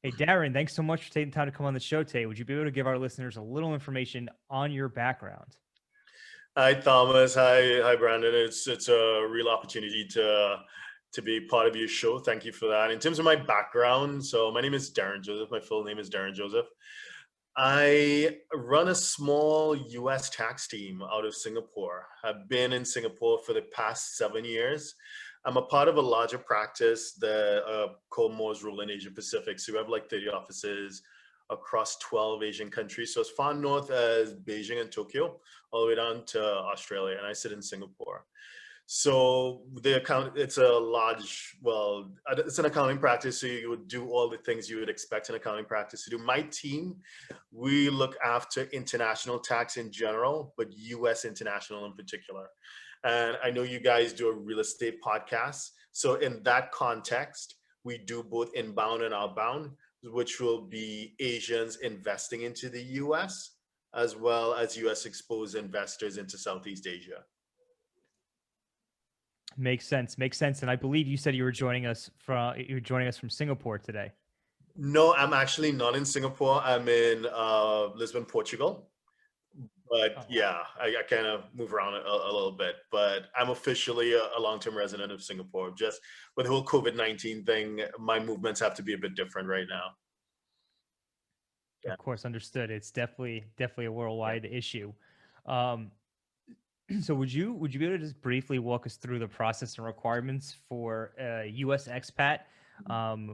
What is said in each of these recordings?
Hey, Derren, thanks so much for taking time to come on the show today. Would you be able to give our listeners a little information on your background? Hi, Thomas. Hi, Brandon. It's a real opportunity to be part of your show. Thank you for that. In terms of my background, so my name is Derren Joseph. My full name is Derren Joseph. I run a small U.S. tax team out of Singapore. I've been in Singapore for the past 7 years. I'm a part of a larger practice that called Moore's Rule in Asia Pacific. So we have like 30 offices across 12 Asian countries. So as far north as Beijing and Tokyo, all the way down to Australia, and I sit in Singapore. So it's a large, well, it's an accounting practice. So you would do all the things you would expect an accounting practice to do. My team, we look after international tax in general, but US international in particular. And I know you guys do a real estate podcast. So in that context, we do both inbound and outbound, which will be Asians investing into the US, as well as US exposed investors into Southeast Asia. Makes sense. Makes sense. And I believe you said you were joining us from Singapore today. No, I'm actually not in Singapore. I'm in Lisbon, Portugal. Oh, But wow. yeah, I kind of move around a little bit. But I'm officially a long-term resident of Singapore. Just with the whole COVID-19 thing, my movements have to be a bit different right now. Yeah, Of course, understood. It's definitely a yeah. worldwide issue. Um, so would you be able to just briefly walk us through the process and requirements for a U.S. expat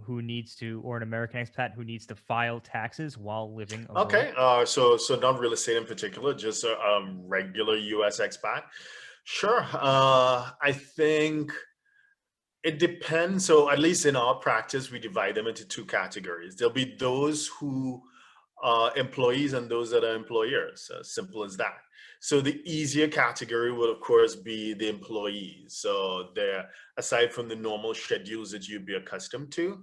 who needs to, or an American expat who needs to file taxes while living abroad? Okay. So not real estate in particular, just a regular U.S. expat. Sure. I think it depends. So at least in our practice, we divide them into two categories. There'll be those who are employees and those that are employers. As simple as that. So the easier category would, of course, be the employees. So they're aside from the normal schedules that you'd be accustomed to,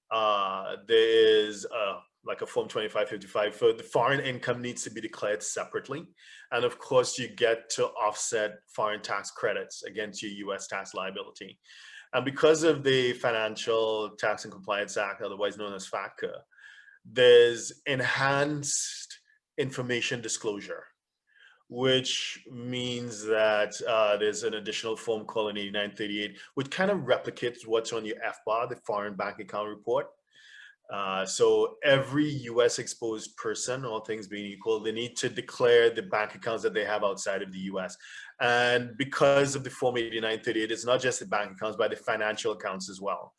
there is like a Form 2555 for the foreign income needs to be declared separately. And of course, you get to offset foreign tax credits against your US tax liability. And because of the Financial Tax and Compliance Act, otherwise known as FATCA, there's enhanced information disclosure, which means that there's an additional form called an 8938, which kind of replicates what's on your FBAR, the Foreign Bank Account Report. So every US exposed person, all things being equal, they need to declare the bank accounts that they have outside of the US. And because of the Form 8938, it's not just the bank accounts, but the financial accounts as well.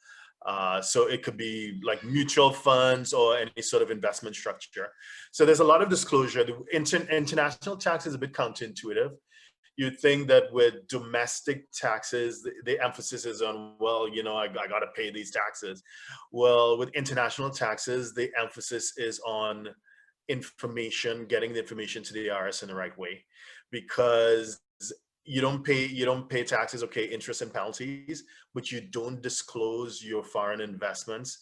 So it could be like mutual funds or any sort of investment structure. So there's a lot of disclosure. The international tax is a bit counterintuitive. You'd think that with domestic taxes, the emphasis is on, well, I got to pay these taxes. Well, with international taxes, the emphasis is on information, getting the information to the IRS in the right way, because you don't pay taxes, okay, interest and penalties, but you don't disclose your foreign investments.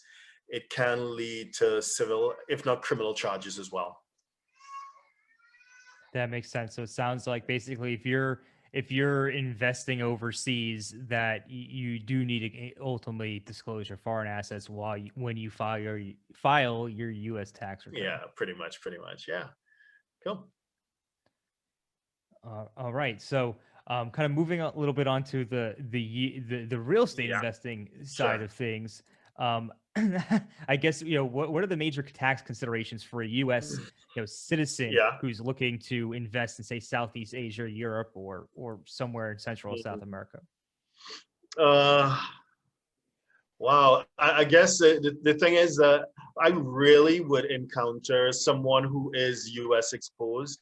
It can lead to civil, if not criminal charges as well. That makes sense. So it sounds like basically if you're investing overseas, that you do need to ultimately disclose your foreign assets when you file your U.S. tax return. Yeah, pretty much. Yeah. Cool. All right. So, kind of moving a little bit onto the real estate Yeah, investing side sure. of things. Um, I guess what are the major tax considerations for a U.S. citizen Yeah. who's looking to invest in, say, Southeast Asia, Europe, or somewhere in Central or South Mhm. America? Uh, wow. I guess the thing is that I really would encounter someone who is US exposed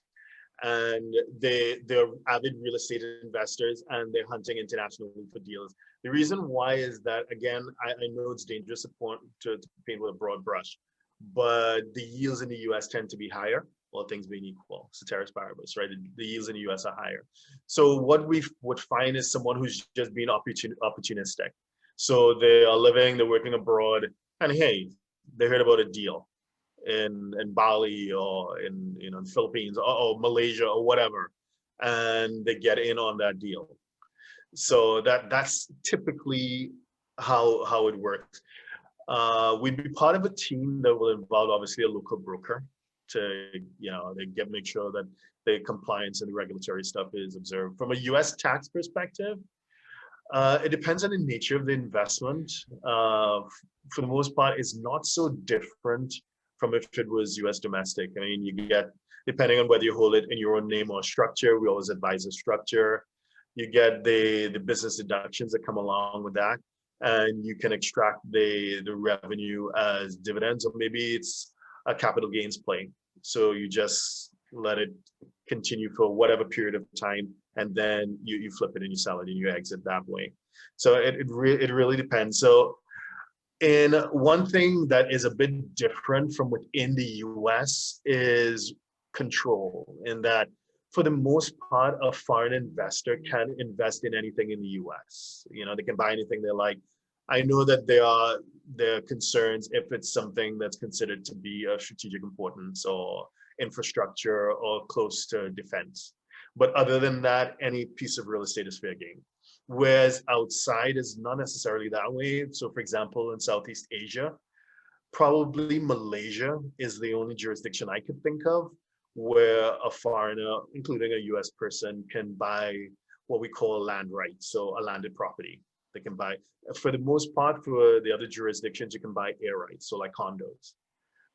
and they're avid real estate investors and they're hunting internationally for deals. The reason why is that, again, I know it's dangerous to paint with a broad brush, but the yields in the US tend to be higher, all things being equal. Ceteris paribus, right? The yields in the US are higher. So what we would find is someone who's just being opportunistic. So they are living, they're working abroad, and hey, they heard about a deal in Bali or in Philippines or Malaysia or whatever, and they get in on that deal. So that's typically how it works. We'd be part of a team that will involve obviously a local broker to, make sure that the compliance and the regulatory stuff is observed. From a U.S. tax perspective, it depends on the nature of the investment. For the most part, it's not so different from if it was U.S. domestic. I mean, you get, depending on whether you hold it in your own name or structure, we always advise a structure. You get the business deductions that come along with that, and you can extract the revenue as dividends, or maybe it's a capital gains play. So you just let it continue for whatever period of time, and then you flip it and you sell it and you exit that way. So it really depends. So in one thing that is a bit different from within the US is control, in that for the most part, a foreign investor can invest in anything in the US. They can buy anything they like. I know that there are concerns if it's something that's considered to be of strategic importance or infrastructure or close to defense. But other than that, any piece of real estate is fair game. Whereas outside is not necessarily that way. So for example, in Southeast Asia, probably Malaysia is the only jurisdiction I could think of where a foreigner, including a US person, can buy what we call land rights, so a landed property. They can buy, for the most part, for the other jurisdictions, you can buy air rights, so like condos,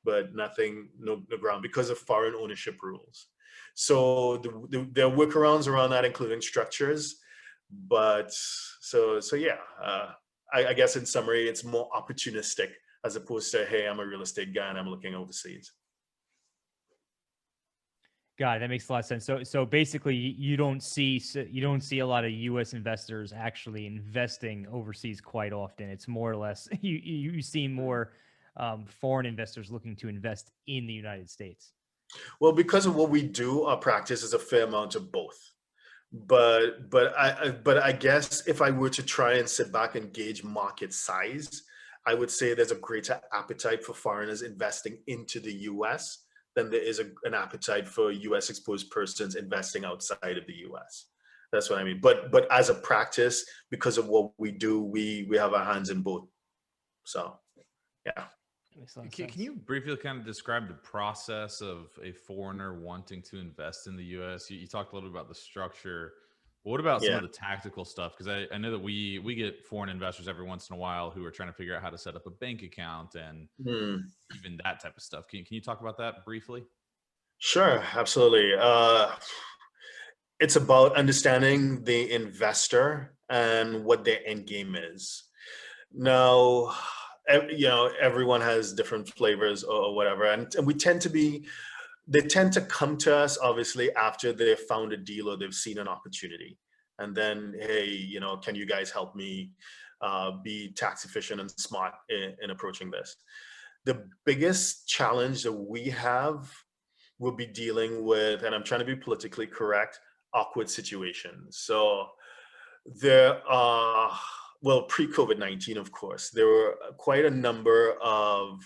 but nothing, no ground, because of foreign ownership rules. So there are workarounds around that, including structures. But so yeah, I guess in summary, it's more opportunistic as opposed to, hey, I'm a real estate guy and I'm looking overseas. Got it. That makes a lot of sense. So basically, you don't see a lot of U.S. investors actually investing overseas quite often. It's more or less you see more foreign investors looking to invest in the United States. Well, because of what we do, our practice is a fair amount of both. But I guess if I were to try and sit back and gauge market size, I would say there's a greater appetite for foreigners investing into the US than there is an appetite for US exposed persons investing outside of the US. That's what I mean. But as a practice, because of what we do, we have our hands in both. So yeah. Can you briefly kind of describe the process of a foreigner wanting to invest in the U.S.? You talked a little bit about the structure. But what about some of the tactical stuff? Because I know that we get foreign investors every once in a while who are trying to figure out how to set up a bank account and even that type of stuff. Can you talk about that briefly? Sure, absolutely. It's about understanding the investor and what their end game is. Now, everyone has different flavors or whatever, and they tend to come to us obviously after they've found a deal or they've seen an opportunity, and then, hey, can you guys help me be tax efficient and smart in approaching this? The biggest challenge that we have will be dealing with, and I'm trying to be politically correct, awkward situations. So there are, well, pre-COVID-19, of course, there were quite a number of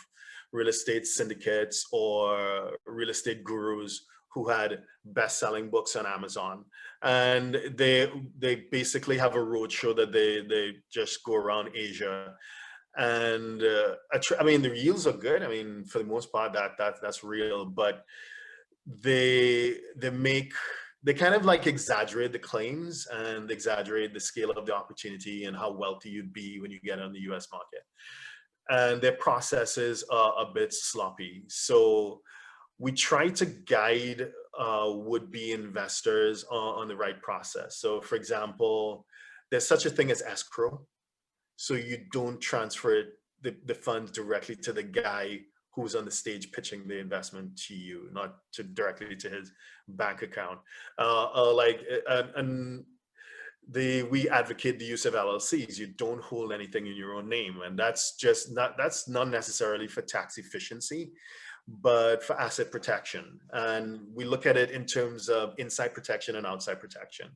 real estate syndicates or real estate gurus who had best-selling books on Amazon, and they basically have a roadshow that they just go around Asia, and I mean the yields are good. I mean, for the most part, that's real, but they kind of like exaggerate the claims and exaggerate the scale of the opportunity and how wealthy you'd be when you get on the US market. And their processes are a bit sloppy. So we try to guide would-be investors on the right process. So for example, there's such a thing as escrow. So you don't transfer the funds directly to the guy who's on the stage pitching the investment to you, not directly to his bank account. We advocate the use of LLCs. You don't hold anything in your own name, and that's not necessarily for tax efficiency, but for asset protection. And we look at it in terms of inside protection and outside protection.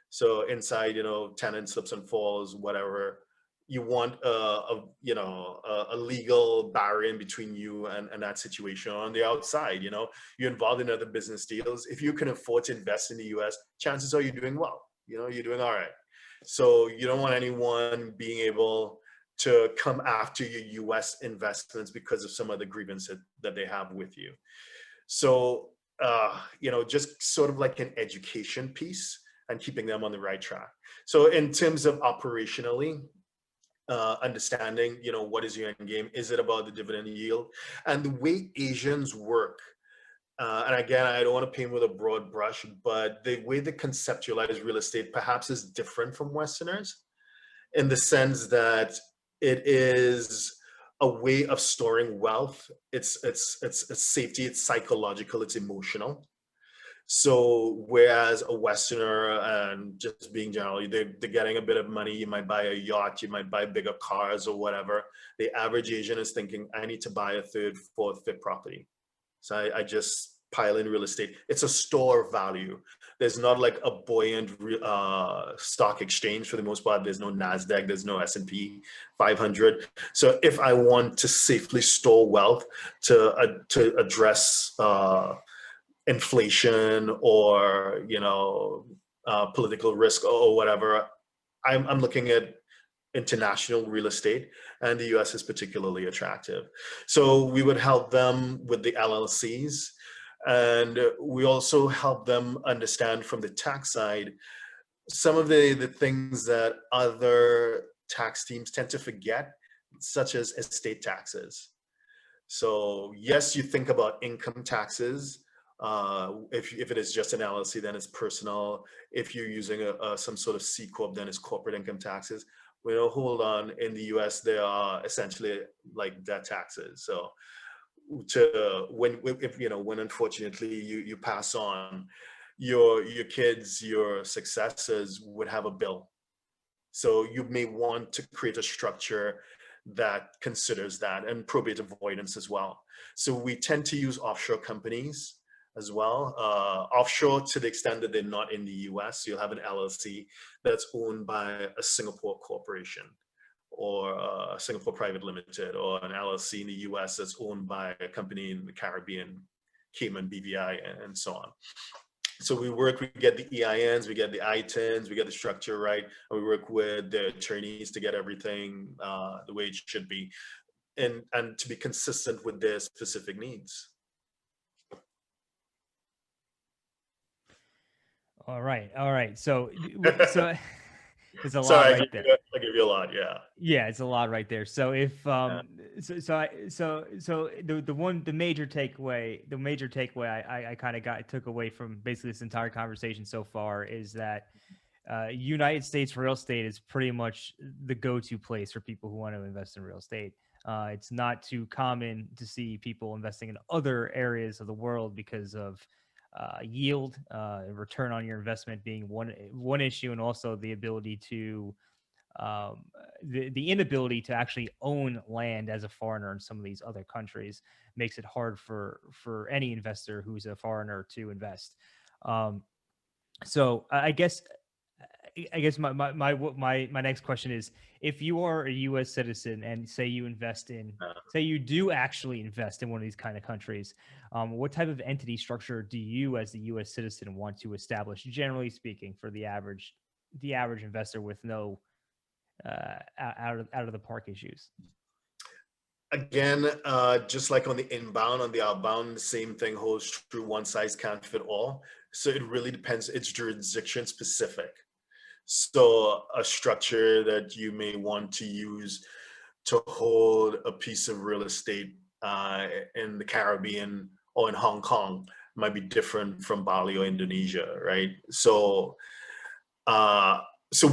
So inside, tenant slips and falls, whatever. You want a legal barrier in between you and that situation. On the outside, you're involved in other business deals. If you can afford to invest in the US, chances are you're doing well. You're doing all right. So you don't want anyone being able to come after your US investments because of some of the grievances that they have with you. So, just sort of like an education piece and keeping them on the right track. So in terms of operationally, understanding, what is your end game? Is it about the dividend yield? And the way Asians work, and again, I don't want to paint with a broad brush, but the way they conceptualize real estate perhaps is different from Westerners in the sense that it is a way of storing wealth. It's safety, it's psychological, it's emotional. So whereas a Westerner, and just being generally, they're getting a bit of money, you might buy a yacht, you might buy bigger cars or whatever. The average Asian is thinking, I need to buy a third, fourth, fifth property. So I just pile in real estate. It's a store value. There's not like a buoyant stock exchange for the most part. There's no NASDAQ, there's no S&P 500. So if I want to safely store wealth to address inflation or political risk or whatever, I'm looking at international real estate, and the US is particularly attractive. So we would help them with the LLCs, and we also help them understand from the tax side some of the things that other tax teams tend to forget, such as estate taxes. So yes, you think about income taxes. If it is just an LLC, then it's personal. If you're using some sort of C Corp, then it's corporate income taxes. Well, hold on. In the US, they are essentially like debt taxes. So when unfortunately you pass on, your kids, your successors would have a bill. So you may want to create a structure that considers that, and probate avoidance as well. So we tend to use offshore companies as well, offshore to the extent that they're not in the US. You'll have an LLC that's owned by a Singapore corporation or a Singapore private limited, or an LLC in the US that's owned by a company in the Caribbean, Cayman, BVI, and so on. So we get the EINs, we get the ITINs, we get the structure right, and we work with the attorneys to get everything the way it should be, and to be consistent with their specific needs. All right. So there's a lot right there. I give you a lot, yeah. Yeah, it's a lot right there. So if the major takeaway I kind of took away from basically this entire conversation so far is that United States real estate is pretty much the go-to place for people who want to invest in real estate. It's not too common to see people investing in other areas of the world because of yield, return on your investment being one issue, and also the ability to the inability to actually own land as a foreigner in some of these other countries makes it hard for any investor who's a foreigner to invest. So I guess my next question is, if you are a U.S. citizen and say you do actually invest in one of these kind of countries, what type of entity structure do you as the U.S. citizen want to establish, generally speaking, for the average investor with no out of the park issues? Again, just like on the inbound, on the outbound, the same thing holds true. One size can't fit all. So it really depends. It's jurisdiction specific. So a structure that you may want to use to hold a piece of real estate in the Caribbean or in Hong Kong might be different from Bali or Indonesia, right? So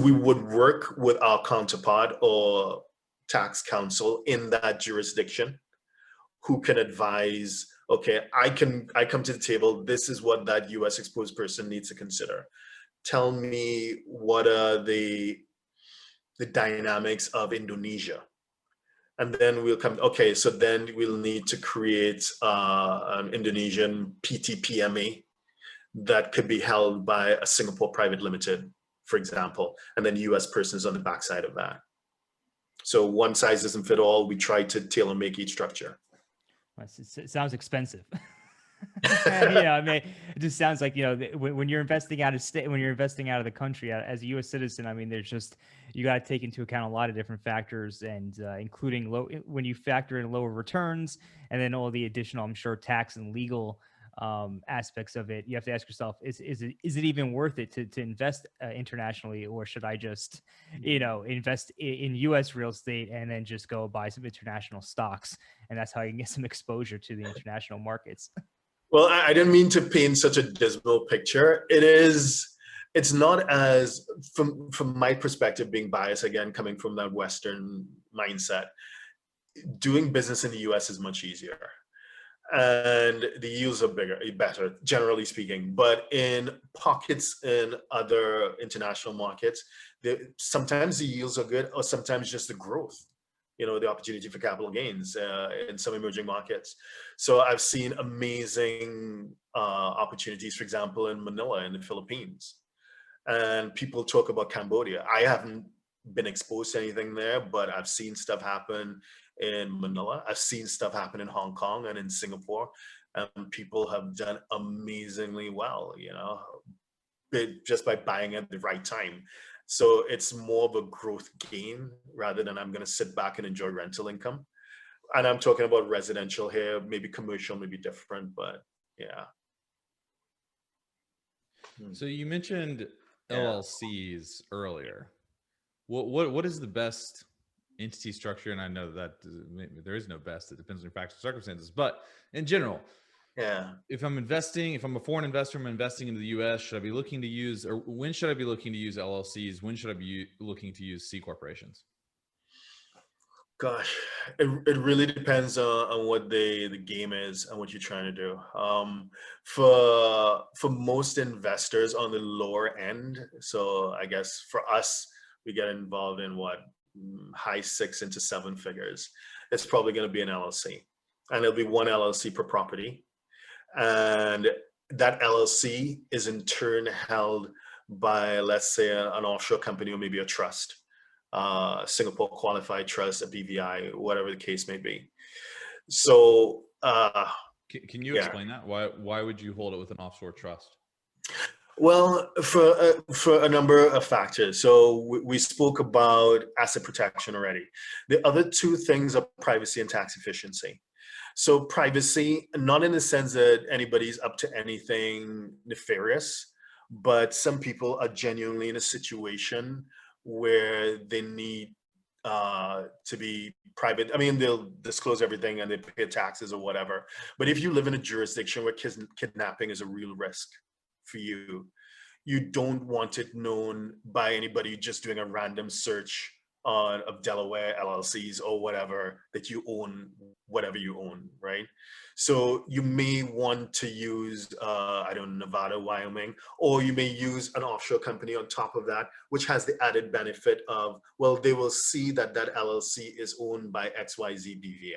we would work with our counterpart or tax counsel in that jurisdiction who can advise, okay, I come to the table, this is what that US exposed person needs to consider. Tell me what are the dynamics of Indonesia. And then we'll come, okay, so then we'll need to create an Indonesian PTPMA that could be held by a Singapore private limited, for example, and then US persons on the backside of that. So one size doesn't fit all. We try to tailor make each structure. It sounds expensive. Yeah, I mean, it just sounds like, when you're investing out of state, when you're investing out of the country as a U.S. citizen, I mean, there's just, you got to take into account a lot of different factors, and including when you factor in lower returns, and then all the additional, I'm sure, tax and legal aspects of it. You have to ask yourself, is it even worth it to invest internationally, or should I just, invest in U.S. real estate and then just go buy some international stocks, and that's how you can get some exposure to the international markets. Well, I didn't mean to paint such a dismal picture. It's not as, from my perspective, being biased again, coming from that Western mindset, doing business in the US is much easier. And the yields are better, generally speaking. But in pockets in other international markets, sometimes the yields are good, or sometimes just the growth, the opportunity for capital gains in some emerging markets. So I've seen amazing opportunities, for example, in Manila, in the Philippines. And people talk about Cambodia. I haven't been exposed to anything there, but I've seen stuff happen in Manila. I've seen stuff happen in Hong Kong and in Singapore, and people have done amazingly well, just by buying at the right time. So it's more of a growth gain rather than I'm going to sit back and enjoy rental income. And I'm talking about residential here, maybe commercial may be different, but yeah. So you mentioned Yeah. LLCs earlier. What is the best entity structure? And I know that there is no best. It depends on your facts and circumstances. But in general, Yeah. if I'm a foreign investor, I'm investing into the U.S., should I be looking to use, or when should I be looking to use LLCs? When should I be looking to use C corporations? Gosh, it really depends on what the game is and what you're trying to do. For most investors on the lower end, so I guess for us, we get involved in what, high 6 into 7 figures. It's probably going to be an LLC, and it'll be one LLC per property, and that LLC is in turn held by, let's say, an offshore company or maybe a trust. Singapore Qualified Trust, a BVI, whatever the case may be. So, can you explain that? Why would you hold it with an offshore trust? Well, for a number of factors. So we spoke about asset protection already. The other two things are privacy and tax efficiency. So privacy, not in the sense that anybody's up to anything nefarious, but some people are genuinely in a situation where they need to be private. I mean, they'll disclose everything and they pay taxes or whatever. But if you live in a jurisdiction where kidnapping is a real risk for you, you don't want it known by anybody just doing a random search of Delaware LLCs or whatever, that you own whatever you own, right? So you may want to use, I don't know, Nevada, Wyoming, or you may use an offshore company on top of that, which has the added benefit of, well, they will see that that LLC is owned by XYZ BVI.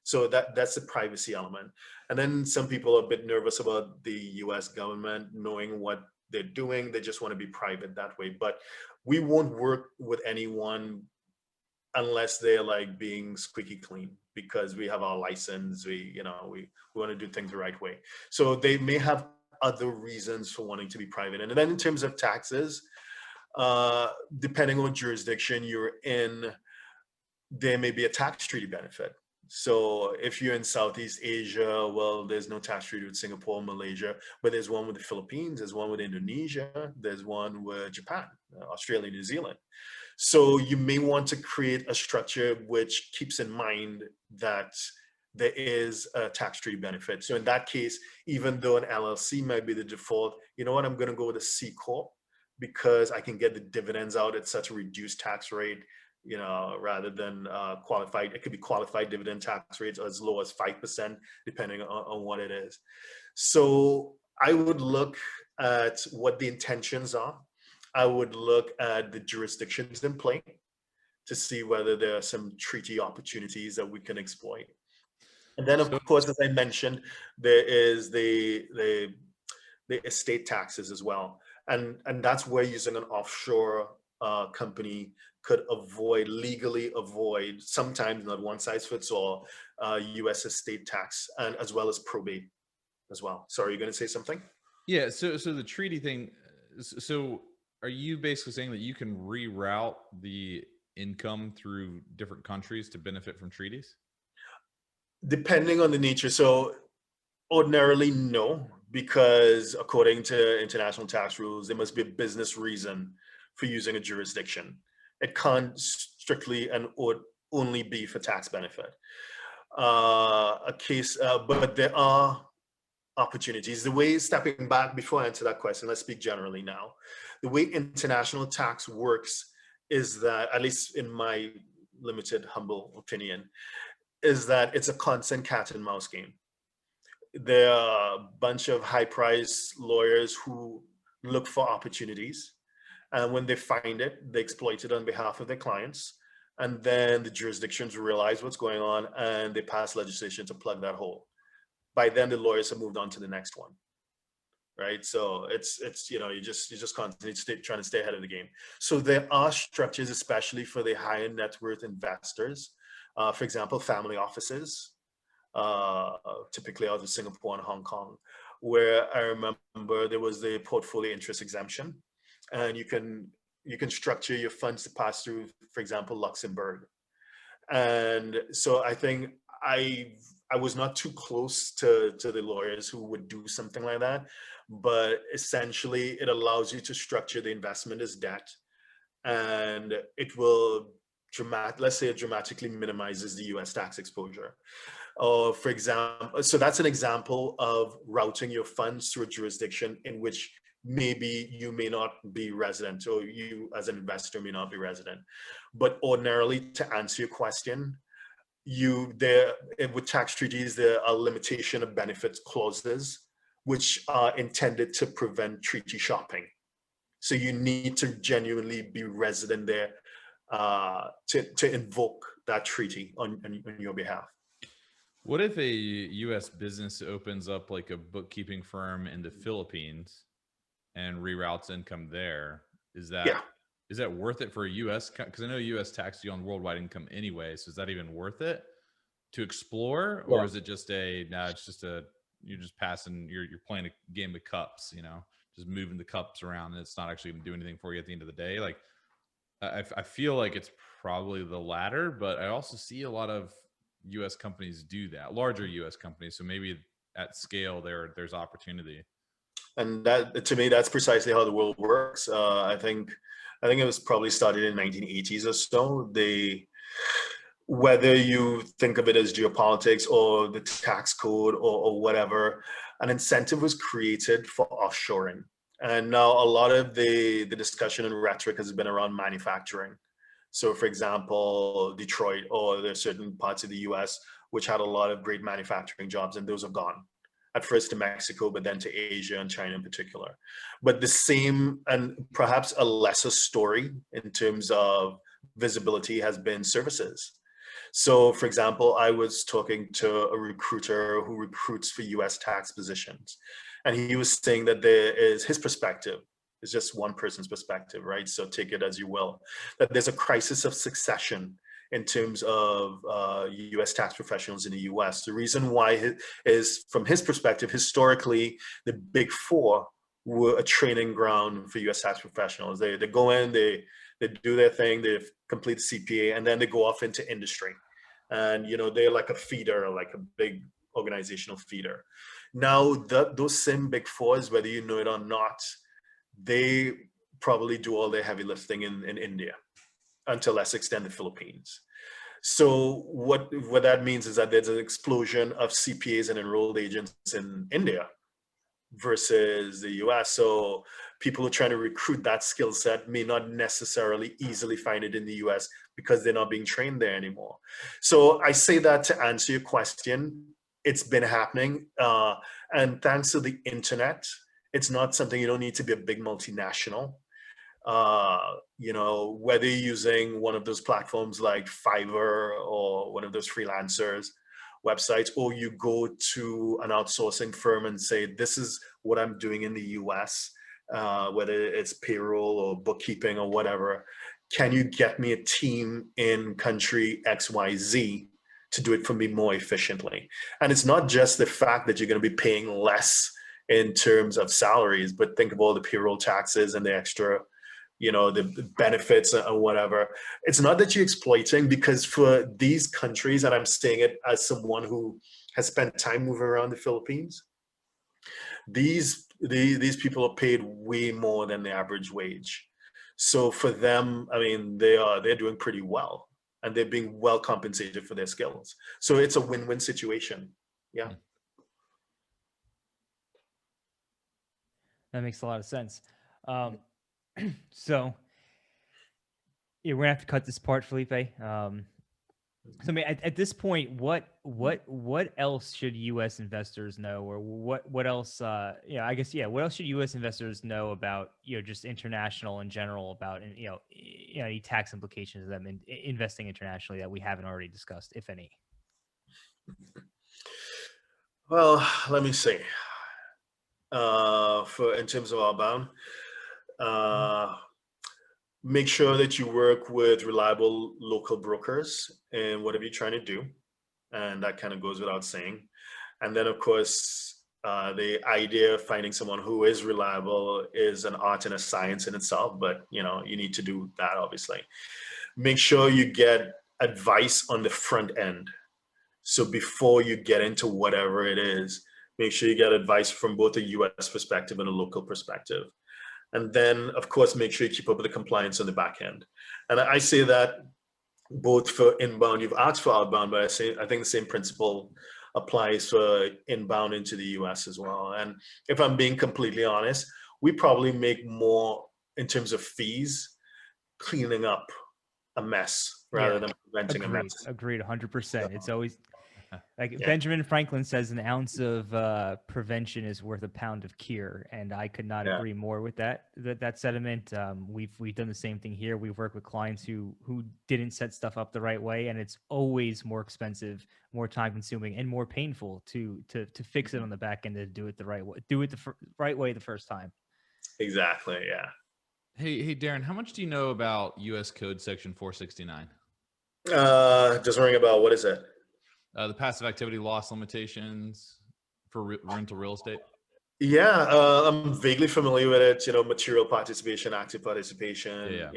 So that's the privacy element. And then some people are a bit nervous about the US government knowing what they're doing. They just want to be private that way. But we won't work with anyone unless they're like being squeaky clean, because we have our license. We want to do things the right way. So they may have other reasons for wanting to be private. And then in terms of taxes, depending on what jurisdiction you're in, there may be a tax treaty benefit. So if you're in Southeast Asia, well, there's no tax treaty with Singapore, Malaysia, but there's one with the Philippines, there's one with Indonesia, there's one with Japan, Australia, New Zealand. So you may want to create a structure which keeps in mind that there is a tax treaty benefit. So in that case, even though an LLC might be the default, you know what, I'm going to go with a C Corp because I can get the dividends out at such a reduced tax rate, rather than qualified. It could be qualified dividend tax rates as low as 5%, depending on what it is. So I would look at what the intentions are. I would look at the jurisdictions in play to see whether there are some treaty opportunities that we can exploit. And then, of course, as I mentioned, there is the estate taxes as well. And that's where using an offshore company could legally avoid, sometimes not one size fits all, US estate tax, and as well as probate. as well. Sorry, you're going to say something? Yeah. So the treaty thing. So are you basically saying that you can reroute the income through different countries to benefit from treaties? Depending on the nature. So ordinarily, no, because according to international tax rules, there must be a business reason for using a jurisdiction. It can't strictly and or only be for tax benefit. But there are opportunities. The way, stepping back before I answer that question, let's speak generally now. The way international tax works is that, at least in my limited, humble opinion, is that it's a constant cat and mouse game. There are a bunch of high-priced lawyers who look for opportunities, and when they find it, they exploit it on behalf of their clients. And then the jurisdictions realize what's going on, and they pass legislation to plug that hole. By then, the lawyers have moved on to the next one, right? So it's you just constantly trying to stay ahead of the game. So there are structures, especially for the higher net worth investors. For example, family offices, typically out of Singapore and Hong Kong, where I remember there was the portfolio interest exemption, and you can structure your funds to pass through, for example, Luxembourg. And so I think I was not too close to the lawyers who would do something like that, but essentially it allows you to structure the investment as debt, and it will let's say it dramatically minimizes the US tax exposure. For example, so that's an example of routing your funds through a jurisdiction in which maybe you may not be resident, or you as an investor may not be resident. But ordinarily, to answer your question, with tax treaties, there are limitation of benefits clauses, which are intended to prevent treaty shopping. So you need to genuinely be resident there to invoke that treaty on your behalf. What if a U.S. business opens up like a bookkeeping firm in the Philippines and reroutes income there? Is that worth it for a U.S.? Because I know U.S. taxes you on worldwide income anyway. So is that even worth it to explore, or is it just it's just you're just passing, you're playing a game of cups, just moving the cups around, and it's not actually going to do anything for you at the end of the day? Like, I feel like it's probably the latter, but I also see a lot of U.S. companies do that, larger U.S. companies. So maybe at scale there's opportunity. And that, to me, that's precisely how the world works. I think it was probably started in 1980s or so. Whether you think of it as geopolitics or the tax code or whatever, an incentive was created for offshoring. And now a lot of the discussion and rhetoric has been around manufacturing. So for example, Detroit, or there's certain parts of the US which had a lot of great manufacturing jobs, and those are gone. At first to Mexico, but then to Asia and China in particular. But the same, and perhaps a lesser story in terms of visibility, has been services. So for example, I was talking to a recruiter who recruits for US tax positions, and he was saying that his perspective, it's just one person's perspective, right? So take it as you will, that there's a crisis of succession in terms of US tax professionals in the US. The reason why is, from his perspective, historically, the Big Four were a training ground for US tax professionals. They go in, they do their thing, they complete the CPA, and then they go off into industry. And they're like a feeder, like a big organizational feeder. Now, those same Big Fours, whether you know it or not, they probably do all their heavy lifting in India, and to a less extent the Philippines. So what that means is that there's an explosion of CPAs and enrolled agents in India versus the US. So people who are trying to recruit that skill set may not necessarily easily find it in the US because they're not being trained there anymore. So I say that to answer your question. It's been happening. And thanks to the internet, it's not something, you don't need to be a big multinational. Whether you're using one of those platforms like Fiverr or one of those freelancers websites, or you go to an outsourcing firm and say, this is what I'm doing in the US, whether it's payroll or bookkeeping or whatever, can you get me a team in country XYZ to do it for me more efficiently. And it's not just the fact that you're going to be paying less in terms of salaries, but think of all the payroll taxes and the extra, the benefits and whatever. It's not that you're exploiting, because for these countries, and I'm saying it as someone who has spent time moving around the Philippines, these people are paid way more than the average wage. So for them, I mean, they're doing pretty well, and they're being well compensated for their skills. So it's a win-win situation. Yeah. That makes a lot of sense. So yeah, we're gonna have to cut this part, Felipe. So I mean, at this point, what else should U.S. investors know, or what else? I guess what else should U.S. investors know about just international in general, about any tax implications of them investing internationally that we haven't already discussed, if any? Well, let me see. In terms of outbound, make sure that you work with reliable local brokers in whatever you're trying to do. And that kind of goes without saying. And then, of course, the idea of finding someone who is reliable is an art and a science in itself, but you need to do that, obviously. Make sure you get advice on the front end. So before you get into whatever it is, make sure you get advice from both a US perspective and a local perspective. And then, of course, make sure you keep up with the compliance on the back end. And I say that both for inbound, you've asked for outbound, but I think the same principle applies for inbound into the US as well. And if I'm being completely honest, we probably make more in terms of fees cleaning up a mess rather than preventing a mess. Agreed, 100%. It's always like Benjamin Franklin says, an ounce of prevention is worth a pound of cure, and I could not agree more with that sentiment. We've done the same thing here. We've worked with clients who didn't set stuff up the right way, and it's always more expensive, more time consuming, and more painful to fix it on the back end, to do it the right way, right way the first time. Exactly. Yeah. Hey, Derren, how much do you know about U.S. Code Section 469? Just ring about, what is it? The passive activity loss limitations for rental real estate. Yeah, I'm vaguely familiar with it. Material participation, active participation.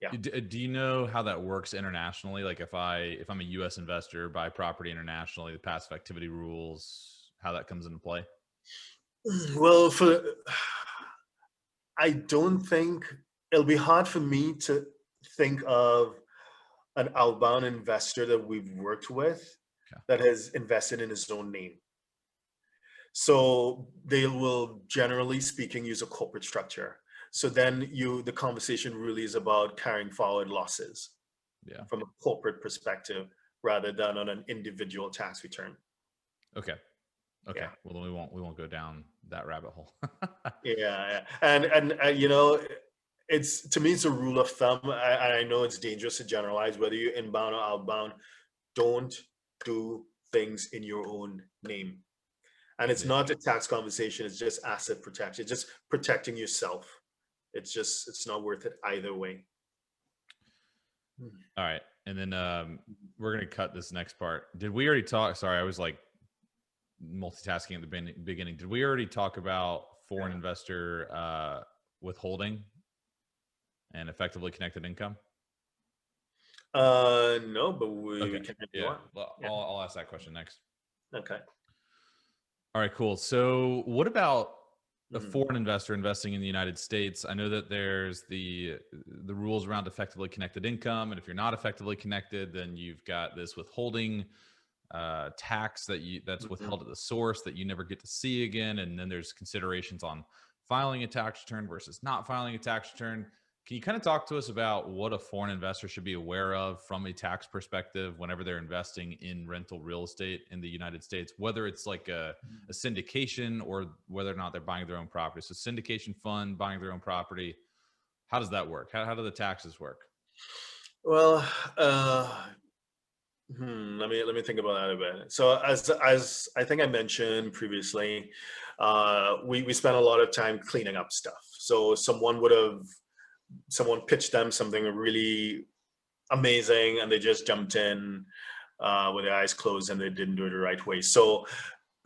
Yeah. Do you know how that works internationally? Like if I'm a U.S. investor, buy property internationally, the passive activity rules, how that comes into play? Well, I don't think it'll be hard for me to think of an outbound investor that we've worked with that has invested in his own name. So they will, generally speaking, use a corporate structure. So then the conversation really is about carrying forward losses from a corporate perspective rather than on an individual tax return. Okay. Well, then we won't go down that rabbit hole. Yeah. And to me, it's a rule of thumb. I know it's dangerous to generalize, whether you're inbound or outbound. Don't do things in your own name. And it's not a tax conversation. It's just asset protection. It's just protecting yourself. It's not worth it either way. All right. And then we're going to cut this next part. Did we already talk? Sorry, I was like multitasking at the beginning. Did we already talk about foreign investor withholding and effectively connected income? No, but we can. Well, I'll ask that question next. Okay. All right, cool. So what about a foreign investor investing in the United States? I know that there's the rules around effectively connected income. And if you're not effectively connected, then you've got this withholding tax that's withheld at the source that you never get to see again. And then there's considerations on filing a tax return versus not filing a tax return. Can you kind of talk to us about what a foreign investor should be aware of from a tax perspective whenever they're investing in rental real estate in the United States, whether it's like a syndication or whether or not they're buying their own property? So syndication fund, buying their own property, how does that work? How do the taxes work? Well, let me think about that a bit. So as I think I mentioned previously, we spent a lot of time cleaning up stuff. So someone pitched them something really amazing and they just jumped in. with their eyes closed and they didn't do it the right way. So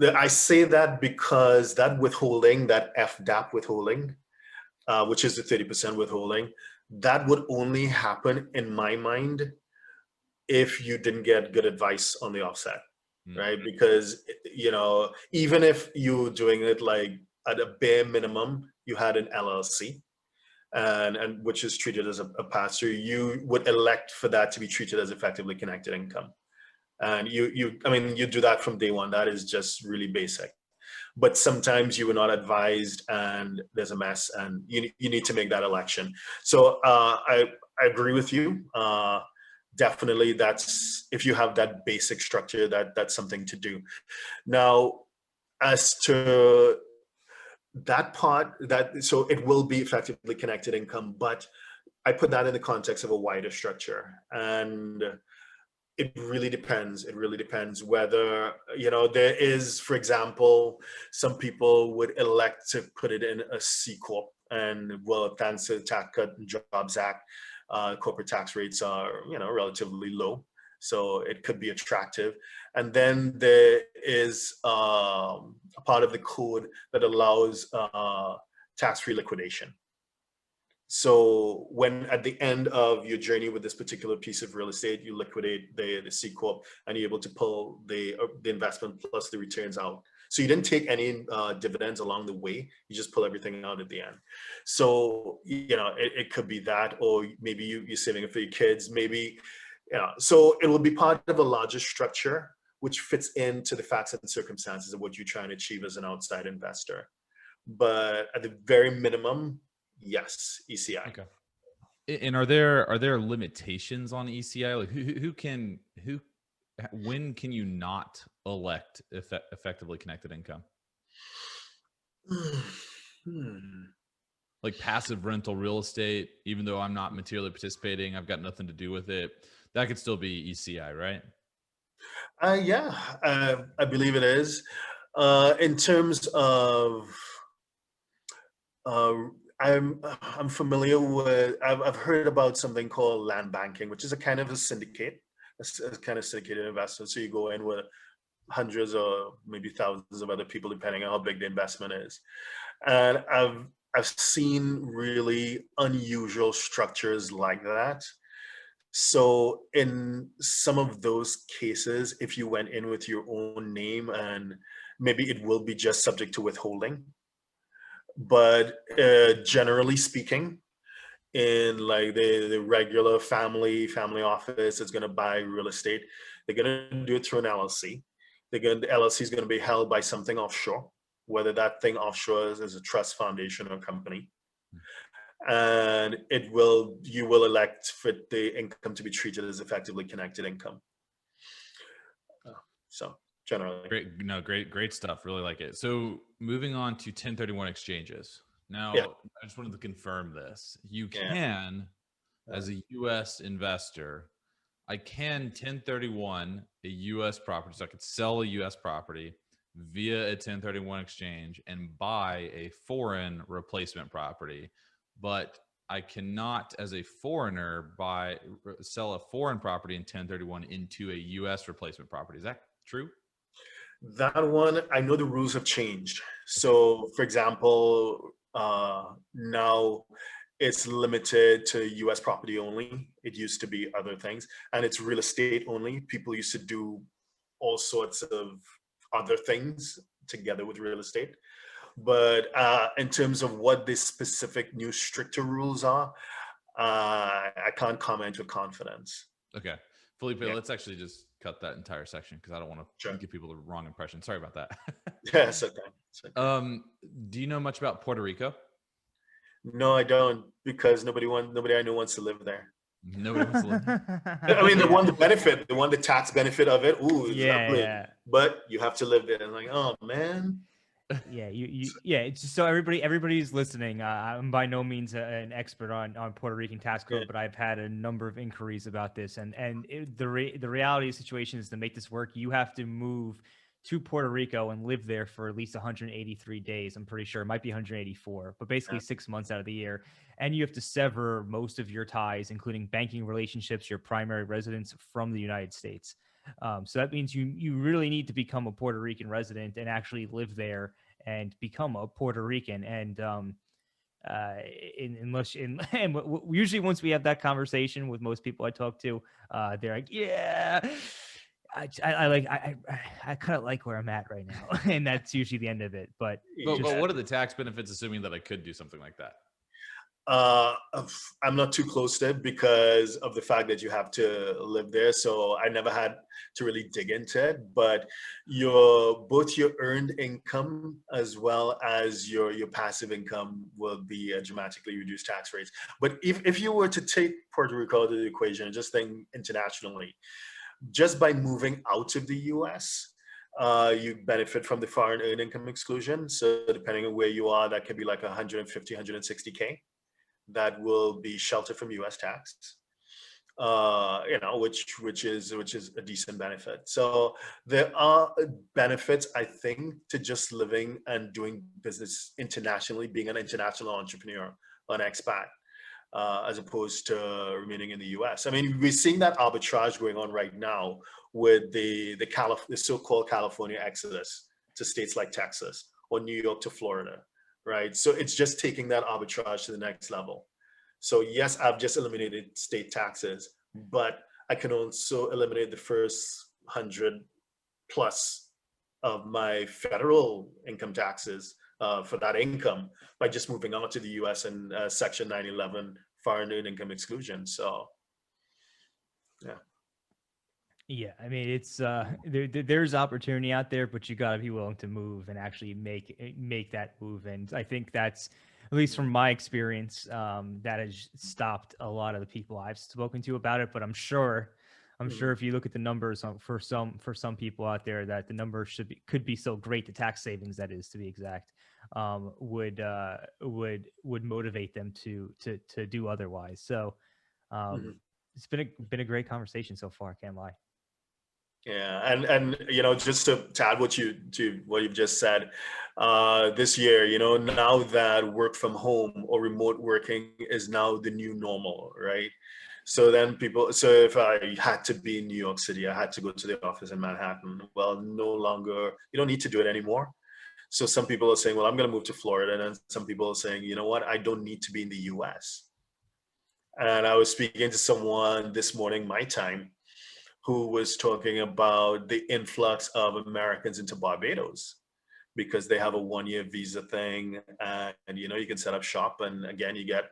I say that because that withholding, that FDAP withholding, which is the 30% withholding, that would only happen in my mind if you didn't get good advice on the offset, right? Because, you know, even if you're doing it like at a bare minimum, you had an LLC and which is treated as a pass-through, you would elect for that to be treated as effectively connected income. And I mean, you do that from day one. That is just really basic. But sometimes you were not advised and there's a mess and you need to make that election. So I agree with you. Definitely that's, if you have that basic structure, that's something to do. Now, as to that part, so it will be effectively connected income, but I put that in the context of a wider structure. And it really depends. It really depends whether, you know, there is, for example, some people would elect to put it in a C Corp, and well, thanks to the Tax Cut and Jobs Act, corporate tax rates are, you know, relatively low. So it could be attractive. And then there is a part of the code that allows tax-free liquidation. So when at the end of your journey with this particular piece of real estate, you liquidate the C Corp and you're able to pull the investment plus the returns out. So you didn't take any dividends along the way. You just pull everything out at the end. So, you know, it could be that, or maybe you're saving it for your kids, maybe, you know, so it will be part of a larger structure, which fits into the facts and circumstances of what you're trying to achieve as an outside investor. But at the very minimum, yes, ECI. Okay. And are there limitations on ECI? Like when can you not elect effectively connected income? Like passive rental real estate, even though I'm not materially participating, I've got nothing to do with it. That could still be ECI, right? Yeah, I believe it is. In terms of, I'm familiar with, I've heard about something called land banking, which is a kind of a syndicate, a kind of syndicated investment. So you go in with hundreds or maybe thousands of other people, depending on how big the investment is. And I've seen really unusual structures like that. So in some of those cases, if you went in with your own name, and maybe it will be just subject to withholding, but generally speaking, in like the regular family office that's going to buy real estate, they're going to do it through an LLC. The LLC is going to be held by something offshore, whether that thing offshore is a trust, foundation, or company. And you will elect for the income to be treated as effectively connected income. So generally, great stuff. Really like it. So moving on to 1031 exchanges. Now, yeah. I just wanted to confirm this. You can, as a U.S. investor, I can 1031 a U.S. property. So I could sell a U.S. property via a 1031 exchange and buy a foreign replacement property, but I cannot, as a foreigner, sell a foreign property in 1031 into a U.S. replacement property. Is that true? That one, I know the rules have changed. So, for example, now it's limited to U.S. property only. It used to be other things, and it's real estate only. People used to do all sorts of other things together with real estate. But in terms of what the specific new stricter rules are, I can't comment with confidence. Okay. Felipe, let's actually just cut that entire section because I don't want to give people the wrong impression. Sorry about that. Yeah, it's okay. It's okay. Do you know much about Puerto Rico? No, I don't, because nobody I know wants to live there. Nobody wants to live there. I mean, the tax benefit of it. Ooh, lovely. Yeah. But you have to live there. And like, oh man. Yeah, it's just so everybody's listening. I'm by no means an expert on Puerto Rican tax code, but I've had a number of inquiries about this, and the reality of the situation is, to make this work, you have to move to Puerto Rico and live there for at least 183 days. I'm pretty sure it might be 184, but basically 6 months out of the year. And you have to sever most of your ties, including banking relationships, your primary residence, from the United States. So that means you really need to become a Puerto Rican resident and actually live there and become a Puerto Rican. And and usually once we have that conversation with most people I talk to, they're like, yeah, I kind of like where I'm at right now, and that's usually the end of it. But But what are the tax benefits, assuming that I could do something like that? I'm not too close to it because of the fact that you have to live there. So I never had to really dig into it. But both your earned income as well as your passive income will be a dramatically reduced tax rates. But if you were to take Puerto Rico out of the equation and just think internationally, just by moving out of the US, you benefit from the foreign earned income exclusion. So depending on where you are, that could be like 150, 160K that will be sheltered from U.S. tax, which is a decent benefit. So there are benefits, I think, to just living and doing business internationally, being an international entrepreneur, an expat, as opposed to remaining in the U.S. I mean, we're seeing that arbitrage going on right now with the so-called California exodus to states like Texas or New York to Florida. Right. So it's just taking that arbitrage to the next level. So yes, I've just eliminated state taxes, but I can also eliminate the first 100 plus of my federal income taxes for that income by just moving on to the US and Section 911 foreign earned income exclusion. So, yeah. Yeah, I mean, it's there's opportunity out there, but you got to be willing to move and actually make that move. And I think that's, at least from my experience, that has stopped a lot of the people I've spoken to about it. But I'm sure if you look at the numbers for some people out there, that the numbers could be so great, the tax savings, that is, to be exact, would motivate them to do otherwise. So it's been a great conversation so far. Can't lie. Yeah, and just to add what you've just said, this year, now that work from home or remote working is now the new normal, right? So then so if I had to be in New York City, I had to go to the office in Manhattan. Well, no longer, you don't need to do it anymore. So some people are saying, well, I'm going to move to Florida, and then some people are saying, you know what, I don't need to be in the US. And I was speaking to someone this morning, my time, who was talking about the influx of Americans into Barbados because they have a 1-year visa thing, and you can set up shop, and again, you get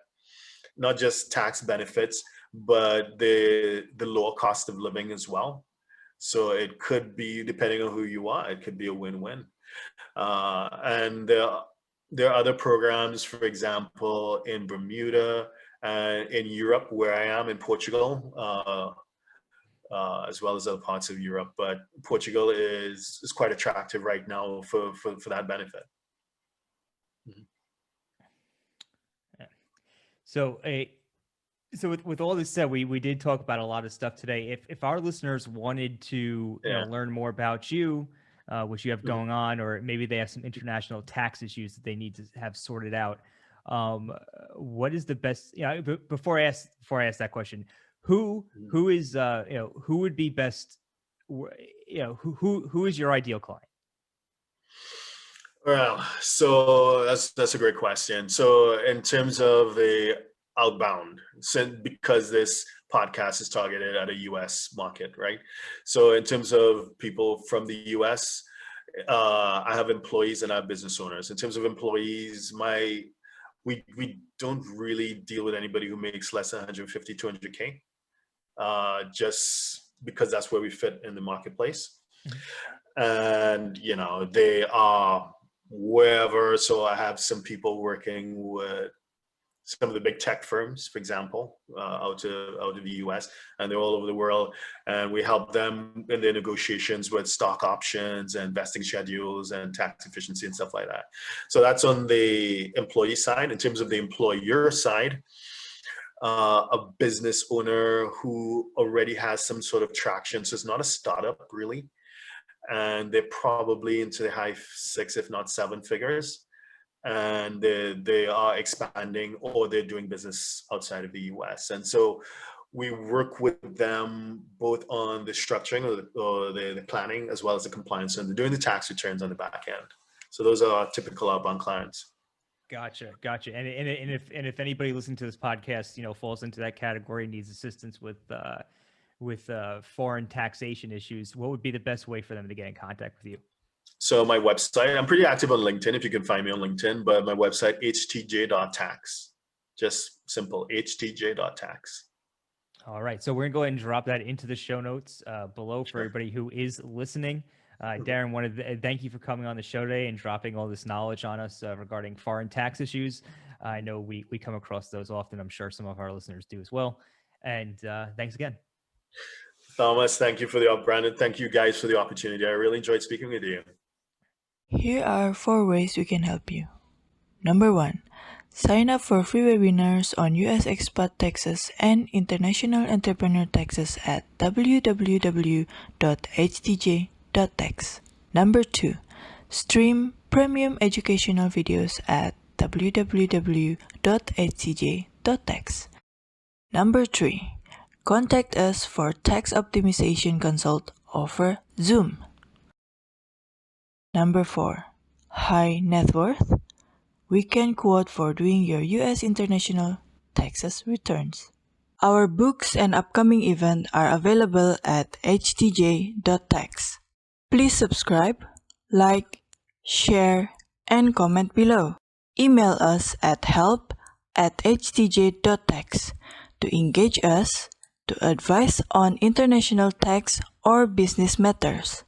not just tax benefits, but the lower cost of living as well. So it could be, depending on who you are, it could be a win-win. And there are other programs, for example, in Bermuda and in Europe, where I am, in Portugal, as well as other parts of Europe. But Portugal is quite attractive right now for that benefit. Yeah. So with all this said, we did talk about a lot of stuff today. If our listeners wanted to learn more about you, what you have going on, or maybe they have some international tax issues that they need to have sorted out, what is the best? Before I ask that question, who is who would be best? Who is your ideal client? Well, so that's a great question. So in terms of the outbound, because this podcast is targeted at a US market, right? So in terms of people from the US, I have employees and I have business owners. In terms of employees, we don't really deal with anybody who makes less than 150, 200K, just because that's where we fit in the marketplace. And, they are wherever. So I have some people working with some of the big tech firms, for example, out of the US, and they're all over the world. And we help them in their negotiations with stock options and vesting schedules and tax efficiency and stuff like that. So that's on the employee side. In terms of the employer side, a business owner who already has some sort of traction. So it's not a startup really. And they're probably into the high 6, if not 7 figures. And they are expanding, or they're doing business outside of the US. And so we work with them both on the structuring or the planning, as well as the compliance and doing the tax returns on the back end. So those are our typical outbound clients. Gotcha. And if anybody listening to this podcast, falls into that category, needs assistance with foreign taxation issues, what would be the best way for them to get in contact with you? So my website, I'm pretty active on LinkedIn, if you can find me on LinkedIn, but my website, htj.tax, just simple, htj.tax. All right. So we're gonna go ahead and drop that into the show notes below for everybody who is listening. Derren, wanted to thank you for coming on the show today and dropping all this knowledge on us regarding foreign tax issues. I know we come across those often. I'm sure some of our listeners do as well. And thanks again. Thomas, thank you for Brandon, thank you guys for the opportunity. I really enjoyed speaking with you. Here are 4 ways we can help you. Number 1. Sign up for free webinars on US expat taxes and international entrepreneur taxes at www.htj.tax. Number 2. Stream premium educational videos at www.htj.tax. Number 3. Contact us for tax optimization consult over Zoom. Number 4. High net worth. Weekend quote for doing your US international taxes returns. Our books and upcoming event are available at htj.tax. Please subscribe, like, share, and comment below. Email us at help@htj.tax to engage us, to advise on international tax or business matters.